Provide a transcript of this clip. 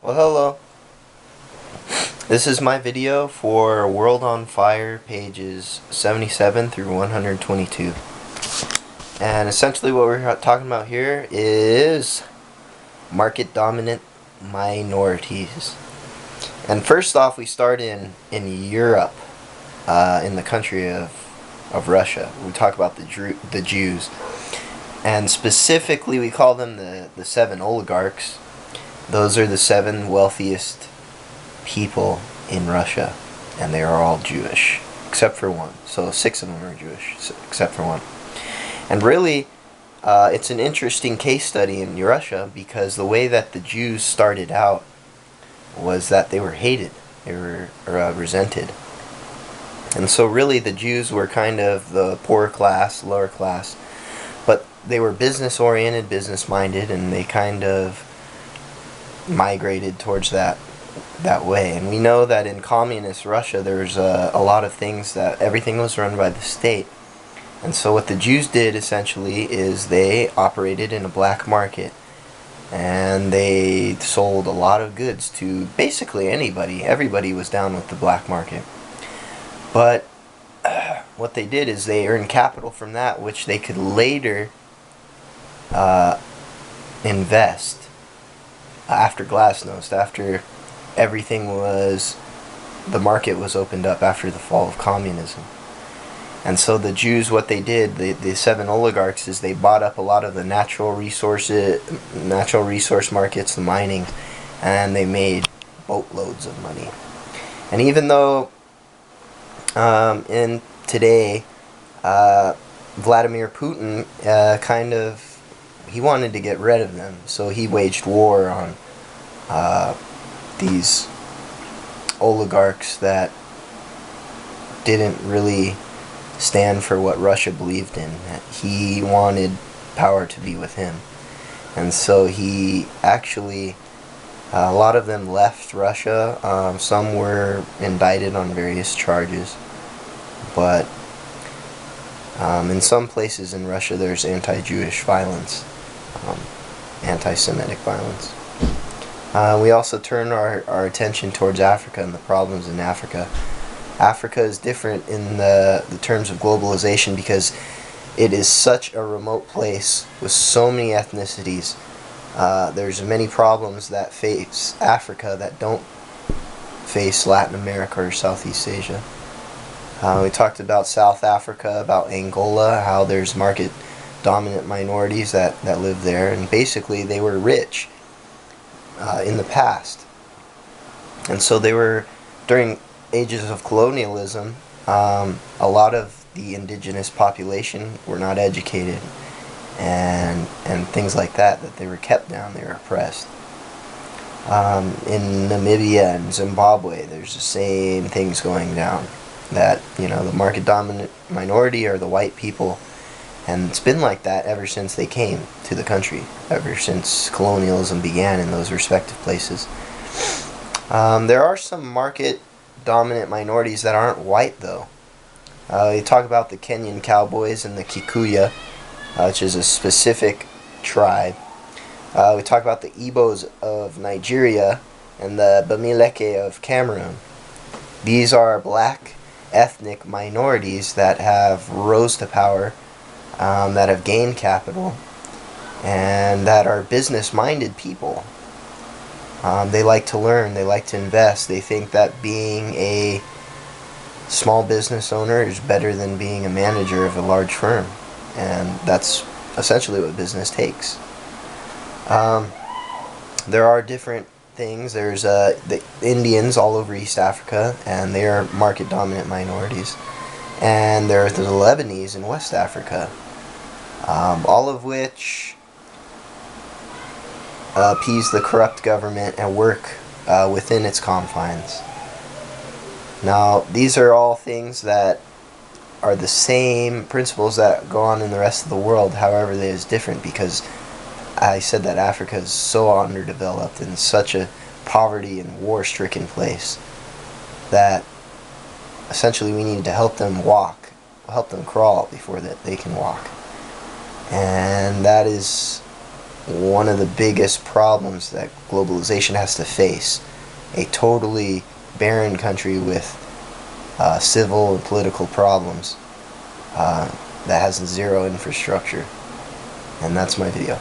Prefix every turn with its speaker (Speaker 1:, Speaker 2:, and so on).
Speaker 1: Well, hello. This is my video for World on Fire pages 77 through 122. And essentially what we're talking about here is market dominant minorities. And first off, we start in Europe, in the country of Russia. We talk about the Jews. And specifically, we call them the seven oligarchs. Those are the seven wealthiest people in Russia, and they are all Jewish, except for one. So 6 of them are Jewish, except for one. And really, it's an interesting case study in Russia because the way that the Jews started out was that they were hated, they were resented. And so really the Jews were kind of the poorer class, lower class, but they were business oriented, business minded, and they kind of migrated towards that way. And we know that in communist Russia there's a lot of things that everything was run by the state. And so what the Jews did essentially is they operated in a black market, and they sold a lot of goods to basically anybody. Everybody was down with the black market. But what they did is they earned capital from that, which they could later invest after glasnost, after the market was opened up after the fall of communism. And so the Jews, what they did, the seven oligarchs, is they bought up a lot of the natural resource markets, the mining, and they made boatloads of money. And even though in today, Vladimir Putin he wanted to get rid of them, so he waged war on these oligarchs that didn't really stand for what Russia believed in. He wanted power to be with him. And so he actually, a lot of them left Russia. Some were indicted on various charges. But in some places in Russia there's anti-Jewish violence, anti-Semitic violence. We also turn our attention towards Africa and the problems in Africa. Africa is different in the terms of globalization because it is such a remote place with so many ethnicities. There's many problems that face Africa that don't face Latin America or Southeast Asia. We talked about South Africa, about Angola, how there's market dominant minorities that live there, and basically they were rich in the past. And so they were, during ages of colonialism, a lot of the indigenous population were not educated, and things like that they were kept down, they were oppressed. In Namibia and Zimbabwe, there's the same things going down, that, the market dominant minority are the white people, and it's been like that ever since they came to the country, ever since colonialism began in those respective places. There are some market dominant minorities that aren't white, though. You talk about the Kenyan cowboys and the Kikuyu, which is a specific tribe. We talk about the Igbos of Nigeria and the Bamileke of Cameroon. These are black ethnic minorities that have rose to power, that have gained capital, and that are business-minded people. They like to learn, they like to invest, they think that being a small business owner is better than being a manager of a large firm, and that's essentially what business takes. There are different things. There's the Indians all over East Africa, and they are market dominant minorities, and there are the Lebanese in West Africa, all of which appease the corrupt government and work within its confines. Now, these are all things that are the same principles that go on in the rest of the world, however it is different, because I said that Africa is so underdeveloped and such a poverty and war-stricken place that essentially we need to help them walk, help them crawl before that they can walk. And that is one of the biggest problems that globalization has to face. A totally barren country with civil and political problems that has zero infrastructure. And that's my video.